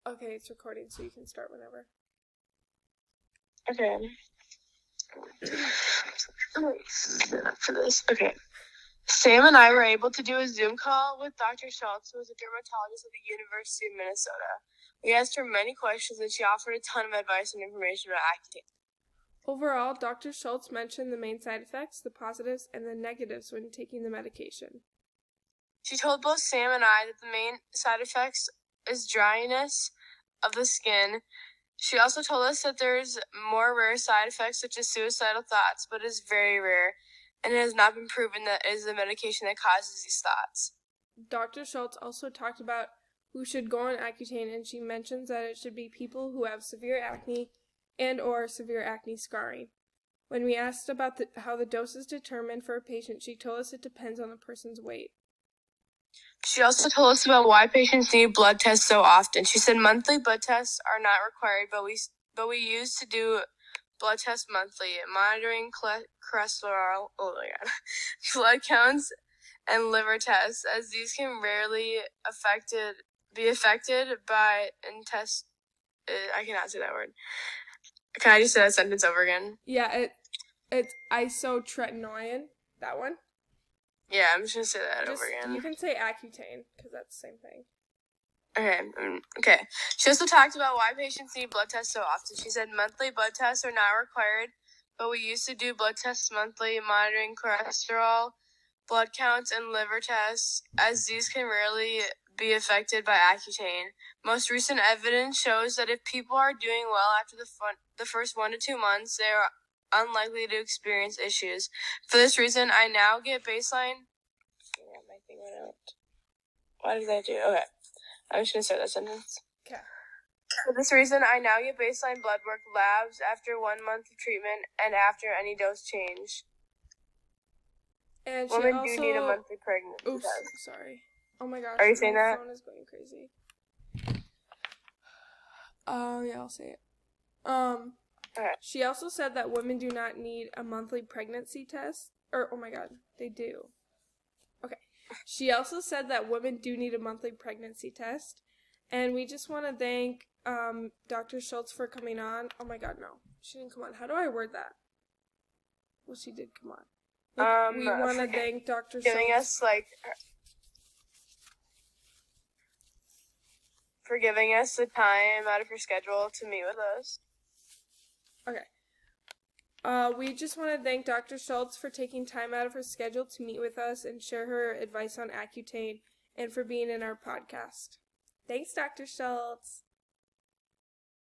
Okay, it's recording, so you can start whenever. Okay. Sit up for this. Okay. Sam and I were able to do a Zoom call with Dr. Schultz, who is a dermatologist at the University of Minnesota. We asked her many questions, and she offered a ton of advice and information about Accutane. Overall, Dr. Schultz mentioned the main side effects, the positives, and the negatives when taking the medication. She told both Sam and I that the main side effects is dryness of the skin. She also told us that there's more rare side effects such as suicidal thoughts, but is very rare, and it has not been proven that it is the medication that causes these thoughts. Dr. Schultz also talked about who should go on Accutane, and she mentions that it should be people who have severe acne and or severe acne scarring. When we asked about how the dose is determined for a patient, she told us it depends on the person's weight. She also told us about why patients need blood tests so often. She said monthly blood tests are not required, but we used to do blood tests monthly, monitoring cholesterol, blood counts, and liver tests, as these can rarely be affected by intest. I cannot say that word. Can I just say that sentence over again? Yeah, it's isotretinoin, that one. Yeah, I'm just gonna say that over again. You can say Accutane, because that's the same thing. Okay. She also talked about why patients need blood tests so often. She said monthly blood tests are not required, but we used to do blood tests monthly, monitoring cholesterol, blood counts, and liver tests, as these can rarely be affected by Accutane. Most recent evidence shows that if people are doing well after the first 1 to 2 months, they are unlikely to experience issues. For this reason, I now get baseline. Yeah, my thing went out. Why did I do? Okay. I'm just going to start that sentence. Okay. For this reason, I now get baseline blood work labs after 1 month of treatment and after any dose change. And women do need a monthly pregnancy Oops, test. sorry. Oh my gosh, Are you saying that? My phone is going crazy. Yeah, I'll say it. Okay. She also said that women do not need a monthly pregnancy test. Oh my god, they do. Okay. She also said that women do need a monthly pregnancy test. And we just want to thank Dr. Schultz for coming on. Oh my god, no. She didn't come on. How do I word that? Well, she did come on. We want to thank Dr. Giving Schultz. For giving us the time out of her schedule to meet with us. Okay. We just want to thank Dr. Schultz for taking time out of her schedule to meet with us and share her advice on Accutane, and for being in our podcast. Thanks, Dr. Schultz.